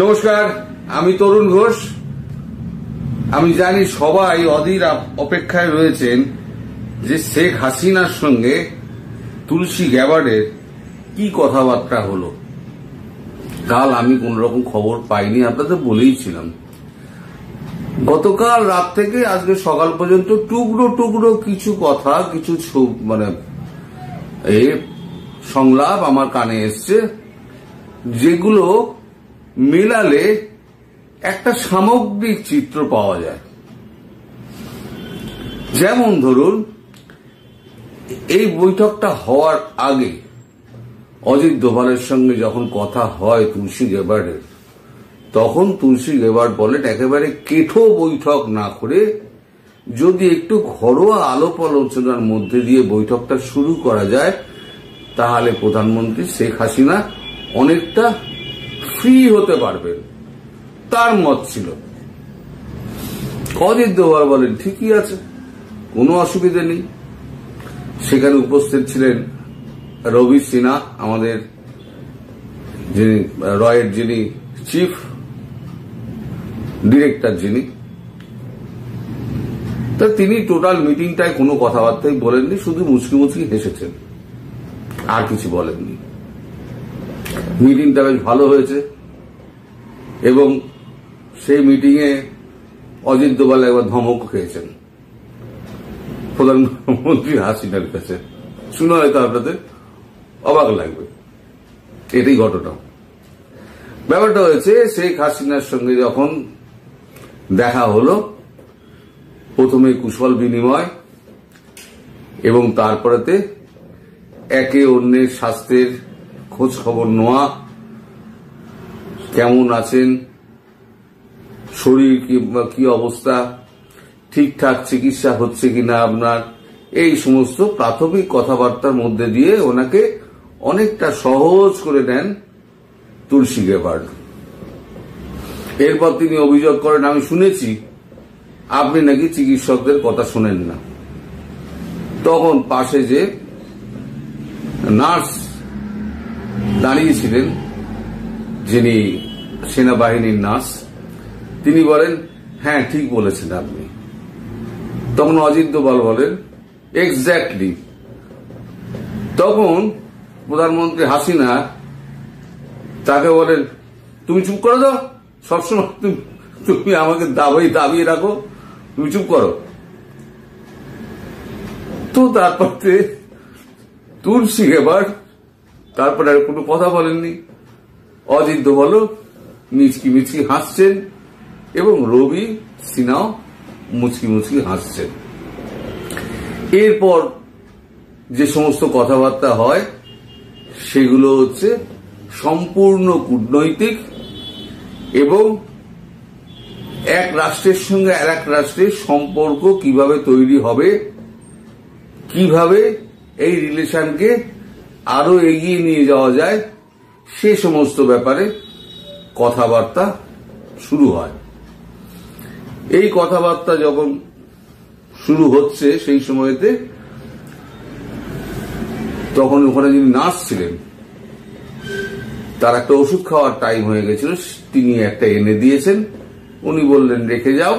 নমস্কার, আমি তরুণ ঘোষ। আমি জানি সবাই অধীর অপেক্ষায় রয়েছেন যে শেখ হাসিনার সঙ্গে তুলসী গ্যাবার্ডের কি কথাবার্তা হলো। কাল আমি কোন রকম খবর পাইনি, আপনাদের বলেইছিলাম। গতকাল রাত থেকে আজকে সকাল পর্যন্ত টুকরো টুকরো কিছু কথা, কিছু সংলাপ আমার কানে এসছে, যেগুলো মেলালে একটা সামগ্রিক চিত্র পাওয়া যায়। যেমন ধরুন, এই বৈঠকটা হওয়ার আগে অজিত দোভালের সঙ্গে যখন কথা হয় তুলসী গ্যাবার্ডের, তখন তুলসী গ্যাবার্ড বলেন একেবারে কেঠো বৈঠক না করে যদি একটু ঘরোয়া আলাপ আলোচনার মধ্যে দিয়ে বৈঠকটা শুরু করা যায়, তাহলে প্রধানমন্ত্রী শেখ হাসিনা অনেকটা ফ্রি হতে পারবেন, তার মত ছিল। অজিত দোভাল বলেন ঠিকই আছে, কোনো অসুবিধা নেই। সেখানে উপস্থিত ছিলেন রবি সিনহা, আমাদের যিনি রয়ের যিনি চিফ ডিরেক্টর, যিনি তা তিনি টোটাল মিটিংটায় কোনো কথাবার্তাই বলেননি, শুধু মুচকি মুচকি হেসেছেন, আর কিছু বলেননি। মিটিংটা বেশ ভালো হয়েছে এবং সেই মিটিংয়ে অজিত দোভাল একবার ধমক খেয়েছেন প্রধানমন্ত্রী হাসিনার কাছে। শুনে হয়তো আপনাদের অবাক লাগবে, এটাই ঘটনা। ব্যাপারটা হয়েছে শেখ হাসিনার সঙ্গে যখন দেখা হলো, প্রথমে কুশল বিনিময় এবং তারপরেতে একে অন্যের স্বাস্থ্যের খোঁজ খবর নেওয়া, কেমন আছেন, শরীর কি অবস্থা, ঠিকঠাক চিকিৎসা হচ্ছে কিনা আপনার, এই সমস্ত প্রাথমিক কথাবার্তার মধ্যে দিয়ে ওনাকে অনেকটা সহজ করে নেন তুলসী গ্যাবার্ড। এরপর তিনি অভিযোগ করেন, আমি শুনেছি আপনি নাকি চিকিৎসকদের কথা শোনেন না। তখন পাশে যে নার্স দাঁড়িয়েছিলেন, যিনি সেনাবাহিনীর নার্স, তিনি বলেন হ্যাঁ ঠিক বলেছেন আপনি। তখন অজিত দোভাল বলেন এক্স্যাক্টলি। তখন প্রধানমন্ত্রী হাসিনা তাকে বলেন তুমি চুপ করে দাও, সবসময় তুমি আমাকে দাবিয়ে রাখো, তুমি চুপ করো। তো তারপরে তুলসী গ্যাবার্ড তারপরে আর কোনো কথা বলেননি। অজিত দোভালও মিচকি মিচকি হাসছেন এবং রবি সিনহাও মুচকি মুচকি হাসছেন। এরপর যে সমস্ত কথাবার্তা হয় সেগুলো হচ্ছে সম্পূর্ণ কূটনৈতিক এবং এক রাষ্ট্রের সঙ্গে আর এক রাষ্ট্রের সম্পর্ক কিভাবে তৈরি হবে, কিভাবে এই রিলেশনকে আরো এগিয়ে নিয়ে যাওয়া যায়, সে সমস্ত ব্যাপারে কথাবার্তা শুরু হয়। এই কথাবার্তা যখন শুরু হচ্ছে সেই সময়তে তখন ওখানে যিনি নার্স ছিলেন তার একটা ওষুধ খাওয়ার টাইম হয়ে গেছিল, তিনি একটা এনে দিয়েছেন। উনি বললেন রেখে যাও,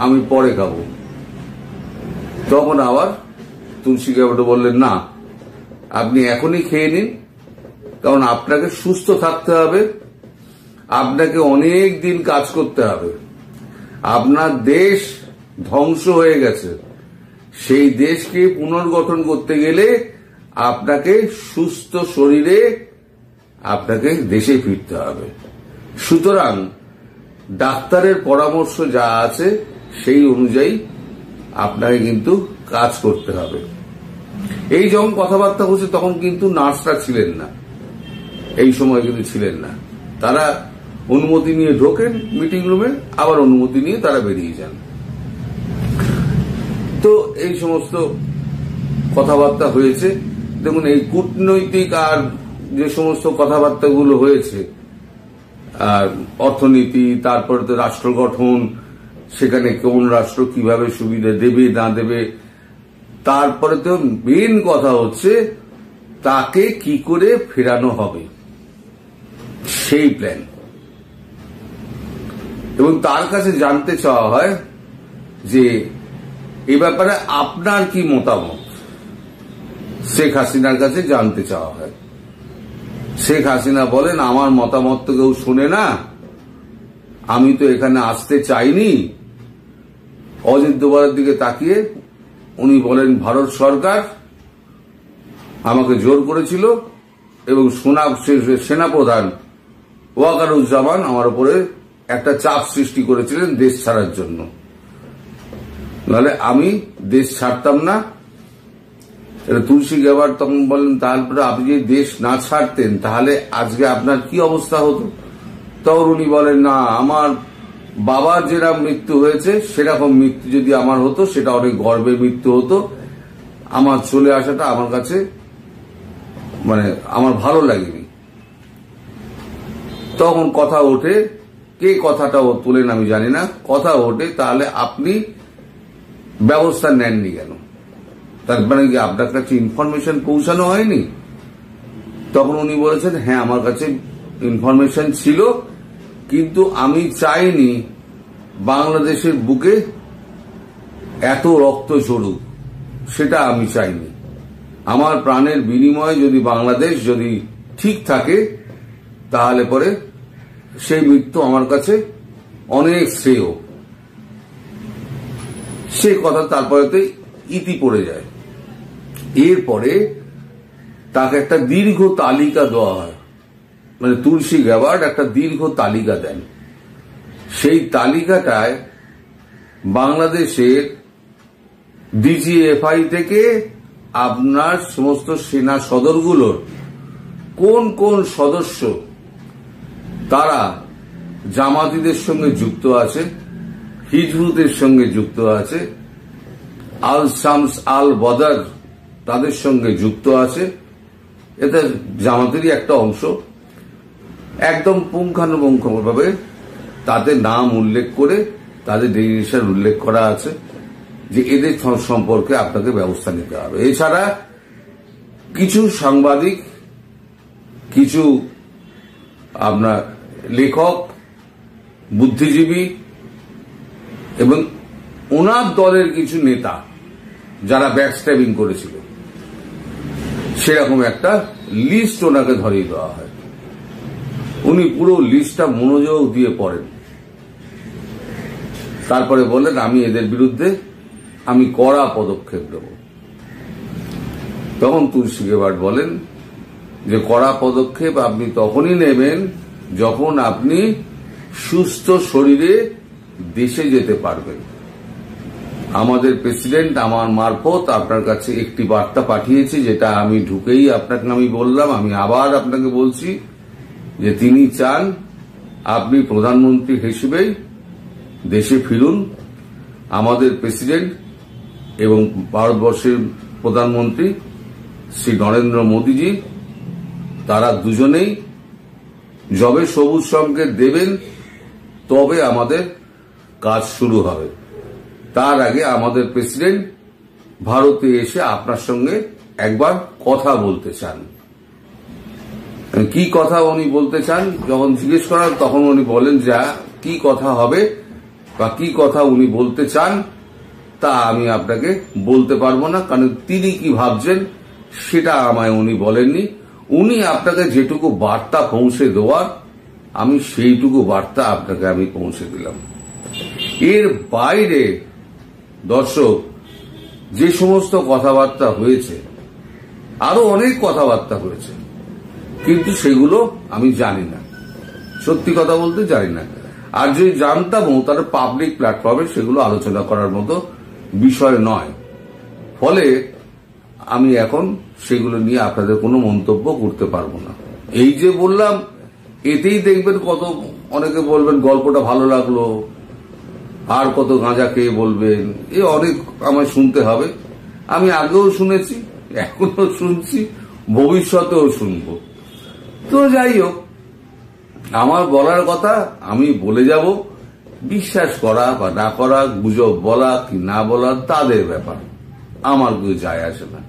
আমি পরে খাবো। তখন আবার তুলসী গ্যাবার্ড বললেন না, আপনি এখনই খেয়ে নিন, কারণ আপনাকে সুস্থ থাকতে হবে, আপনাকে অনেক দিন কাজ করতে হবে। আপনার দেশ ধ্বংস হয়ে গেছে, সেই দেশকে পুনর্গঠন করতে গেলে আপনাকে সুস্থ শরীরে আপনাকে দেশে ফিরতে হবে। সুতরাং ডাক্তারের পরামর্শ যা আছে সেই অনুযায়ী আপনাকে কিন্তু কাজ করতে হবে। এই যখন কথাবার্তা হচ্ছে তখন কিন্তু নার্সরা ছিলেন না, এই সময় কিন্তু ছিলেন না। তারা অনুমতি নিয়ে ঢোকেন মিটিং রুমে, আবার অনুমতি নিয়ে তারা বেরিয়ে যান। তো এই সমস্ত কথাবার্তা হয়েছে। দেখুন, এই কূটনৈতিক আর যে সমস্ত কথাবার্তাগুলো হয়েছে, আর অর্থনীতি, তারপরে তো রাষ্ট্র গঠন, সেখানে কোন রাষ্ট্র কিভাবে সুবিধা দেবে না দেবে, তারপরে তো মেন কথা হচ্ছে তাকে কি করে ফেরানো হবে সেই প্ল্যান। এবং তার কাছে জানতে চাওয়া হয় যে এ ব্যাপারে আপনার কি মতামত। শেখ হাসিনার কাছে জানতে চাওয়া হয়। শেখ হাসিনা বলেন, আমার মতামত তো কেউ শুনে না, আমি তো এখানে আসতে চাইনি। অজিত দোভালের দিকে তাকিয়ে উনি বলেন, ভারত সরকার আমাকে জোর করেছিল এবং সেনাপ্রধান ওয়াকারুজ্জামান আমার উপরে একটা চাপ সৃষ্টি করেছিলেন দেশ ছাড়ার জন্য, নাহলে আমি দেশ ছাড়তাম না। তুলসী গ্যাবার্ড তখন বলেন, তারপরে আপনি যদি দেশ না ছাড়তেন তাহলে আজকে আপনার কি অবস্থা হতো? তখন উনি বলেন, না, আমার বাবার যেরকম মৃত্যু হয়েছে সেরকম মৃত্যু যদি আমার হতো সেটা অনেক গর্বের মৃত্যু হতো। আমার চলে আসাটা আমার কাছে আমার ভালো লাগেনি। তখন কথা ওঠে, কে কথাটা তোলেন আমি জানি না, কথা ওঠে, তাহলে আপনি ব্যবস্থা নেননি কেন? তার মানে কি আপনার কাছে ইনফরমেশন পৌঁছানো হয়নি? তখন উনি বলেছেন, হ্যাঁ, আমার কাছে ইনফরমেশন ছিল, কিন্তু আমি চাইনি বাংলাদেশের বুকে এত রক্ত ঝরুক, সেটা আমি চাইনি। আমার প্রাণের বিনিময়ে যদি বাংলাদেশ যদি ঠিক থাকে তাহলে পরে সেই মৃত্যু আমার কাছে অনেক শ্রেয়। সেই কথা তারপরে ইতি পড়ে যায়। এরপরে তাকে একটা দীর্ঘ তালিকা দেওয়া হয়, তুলসী গ্যাবার্ড একটা দীর্ঘ তালিকা দেন। সেই তালিকাটায় বাংলাদেশের ডিজিএফআই থেকে আপনার সমস্ত সেনা সদরগুলোর কোন কোন সদস্য তারা জামাতিদের সঙ্গে যুক্ত আছে, হিজবুতের সঙ্গে যুক্ত আছে, আল শামস আল বদর তাদের সঙ্গে যুক্ত আছে, এটা জামাতেরই একটা অংশ, একদম পুঙ্খানুপুঙ্খভাবে তাদের নাম উল্লেখ করে তাদের ডেজিগনেশন উল্লেখ করা আছে যে এদের সম্পর্কে আপনাকে ব্যবস্থা নিতে হবে। এছাড়া কিছু সাংবাদিক, কিছু আপনার লেখক, বুদ্ধিজীবী এবং ওনার দলের কিছু নেতা যারা ব্যাকস্ট্যাবিং করেছিল, সেরকম একটা লিস্ট ওনাকে ধরিয়ে দেওয়া হয়। উনি পুরো লিস্টটা মনোযোগ দিয়ে পড়েন, তারপরে বললেন, আমি এদের বিরুদ্ধে আমি কড়া পদক্ষেপ নেব। তখন তুলসী গ্যাবার্ড বলেন যে কড়া পদক্ষেপ আপনি তখনই নেবেন যখন আপনি সুস্থ শরীরে দেশে যেতে পারবেন। আমাদের প্রেসিডেন্ট আমার মারফত আপনার কাছে একটি বার্তা পাঠিয়েছে, যেটা আমি ঢুকেই আপনাকে আমি বললাম, আমি আবার আপনাকে বলছি যে তিনি চান আপনি প্রধানমন্ত্রী হিসেবেই দেশে ফিরুন। আমাদের প্রেসিডেন্ট এবং ভারতবর্ষের প্রধানমন্ত্রী শ্রী নরেন্দ্র মোদীজি, তারা দুজনেই যবে সবুজ সংকেত দেবেন তবে আমাদের কাজ শুরু হবে। তার আগে আমাদের প্রেসিডেন্ট ভারতে এসে আপনার সঙ্গে একবার কথা বলতে চান। কি কথা উনি বলতে চান যখন জিজ্ঞেস করার, তখন উনি বলেন যা কি কথা হবে বা কি কথা উনি বলতে চান তা আমি আপনাকে বলতে পারবো না, কারণ তিনি কি ভাবছেন সেটা আমায় উনি বলেননি। উনি আপনাকে যেটুকু বার্তা পৌঁছে দেওয়ার আমি সেইটুকু বার্তা আপনাকে আমি পৌঁছে দিলাম। এর বাইরে দর্শক যে সমস্ত কথাবার্তা হয়েছে, আরো অনেক কথাবার্তা হয়েছে, কিন্তু সেগুলো আমি জানি না, সত্যি কথা বলতে জানি না। আর যদি জানতামও তার পাবলিক প্ল্যাটফর্মে সেগুলো আলোচনা করার মতো বিষয় নয়। ফলে আমি এখন সেগুলো নিয়ে আপনাদের কোনো মন্তব্য করতে পারবো না। এই যে বললাম, এতেই দেখবেন কত অনেকে বলবেন গল্পটা ভালো লাগলো, আর কত গাঁজা খেয়ে বলবেন, এ অনেক আমায় শুনতে হবে। আমি আগেও শুনেছি, এখনো শুনছি, ভবিষ্যতেও শুনবো। তো যাই হোক, আমার বলার কথা আমি বলে যাব, বিশ্বাস করা বা না করা, গুজব বলা কি না বলা তাদের ব্যাপার, আমার কিছু যায় আসে না।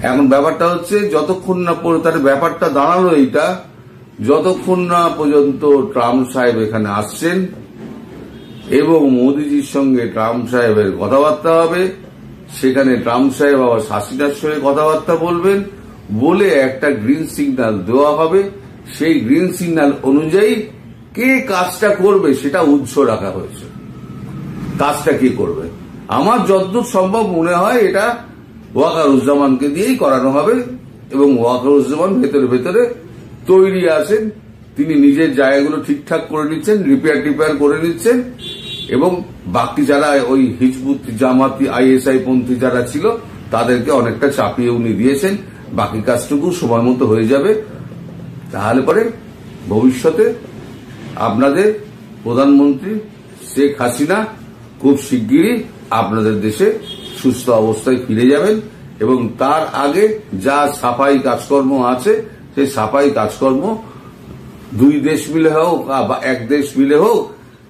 এখন ব্যাপারটা হচ্ছে যতক্ষণ না তার ব্যাপারটা দাঁড়ালো এইটা, যতক্ষণ না পর্যন্ত ট্রাম্প সাহেব এখানে আসছেন এবং মোদিজির সঙ্গে ট্রাম্প সাহেবের কথাবার্তা হবে। সেখানে ট্রাম্প সাহেব আবার হাসিনার সঙ্গে কথাবার্তা বলবেন, বলে একটা গ্রিন সিগন্যাল দেওয়া হবে। সেই গ্রিন সিগন্যাল অনুযায়ী কে কাজটা করবে সেটা উৎস রাখা হয়েছে। কাজটা কে করবে আমার যতদূর সম্ভব মনে হয় এটা ওয়াকারুজ্জামানকে দিয়েই করানো হবে, এবং ওয়াকারুজ্জামান ভেতরে ভেতরে তৈরি আছেন। তিনি নিজের জায়গাগুলো ঠিকঠাক করে নিচ্ছেন, রিপেয়ার করে নিচ্ছেন, এবং বাকি যারা ওই হিজবুত জামাতি আইএসআই পন্থী যারা ছিল তাদেরকে অনেকটা চাপিয়ে উনি দিয়েছেন। বাকি কাজটুকু সময় মতো হয়ে যাবে। তাহলে পরে ভবিষ্যতে আপনাদের প্রধানমন্ত্রী শেখ হাসিনা খুব শিগগিরই আপনাদের দেশে সুস্থ অবস্থায় ফিরে যাবেন, এবং তার আগে যা সাফাই কাজকর্ম আছে সেই সাফাই কাজকর্ম দুই দেশ মিলে হোক বা এক দেশ মিলে হোক,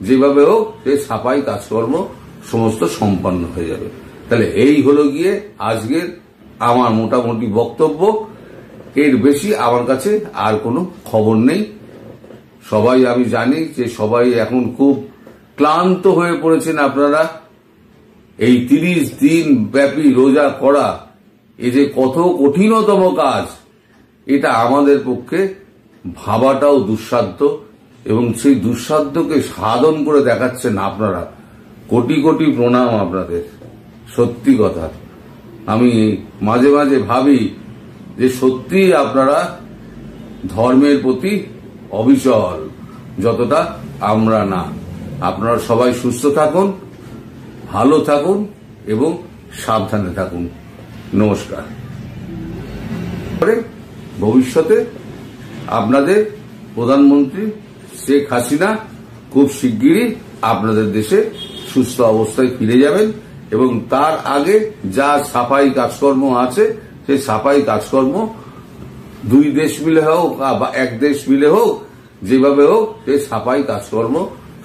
যেভাবে হোক সেই সাফাই কাজকর্ম সমস্ত সম্পন্ন হয়ে যাবে। তাহলে এই হলো গিয়ে আজকের আমার মোটামুটি বক্তব্য। এর বেশি আমার কাছে আর কোনো খবর নেই। সবাই আমি জানি যে সবাই এখন খুব ক্লান্ত হয়ে পড়েছেন। আপনারা এই 30 দিন ব্যাপী রোজা করা, এই যে কত কঠিনতম কাজ, এটা আমাদের পক্ষে ভাবাটাও দুঃসাধ্য, এবং সেই দুঃসাধ্যকে সাধন করে দেখাচ্ছেন আপনারা। কোটি কোটি প্রণাম আপনাদের। সত্যি কথা, আমি মাঝে মাঝে ভাবি যে সত্যি আপনারা ধর্মের প্রতি অবিচল, যতটা আমরা না। আপনারা সবাই সুস্থ থাকুন, ভালো থাকুন এবং সাবধানে থাকুন। নমস্কার। ভবিষ্যতে আপনাদের প্রধানমন্ত্রী শেখ হাসিনা খুব শিগগিরই আপনাদের দেশে সুস্থ অবস্থায় ফিরে যাবেন, এবং তার আগে যা সাফাই কাজকর্ম আছে সেই সাফাই কাজকর্ম দুই দেশ মিলে হোক বা এক দেশ মিলে হোক, যেভাবে হোক সেই সাফাই কাজকর্ম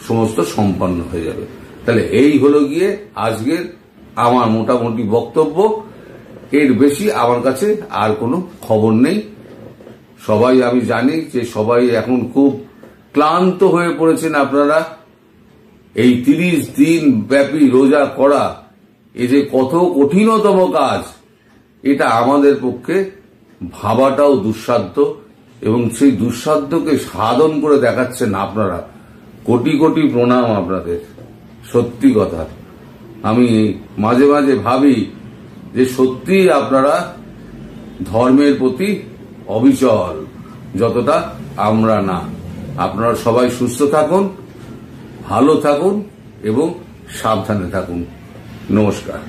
সমস্ত সম্পন্ন হয়ে যাবে। তাহলে এই হলো গিয়ে আজকের আমার মোটামুটি বক্তব্য। এর বেশি আমার কাছে আর কোনো খবর নেই। সবাই আমি জানি যে সবাই এখন খুব ক্লান্ত হয়ে পড়েছেন। আপনারা এই 30 দিন ব্যাপী রোজা করা, এই যে কত কঠিনতম কাজ, এটা আমাদের পক্ষে ভাবাটাও দুঃসাধ্য, এবং সেই দুঃসাধ্যকে সাধন করে দেখাচ্ছেন আপনারা। কোটি কোটি প্রণাম আপনাদের। সত্যি কথা, আমি মাঝে মাঝে ভাবি যে সত্যি আপনারা ধর্মের প্রতি অবিচল, যতটা আমরা না। আপনারা সবাই সুস্থ থাকুন, ভালো থাকুন এবং সাবধানে থাকুন। নমস্কার।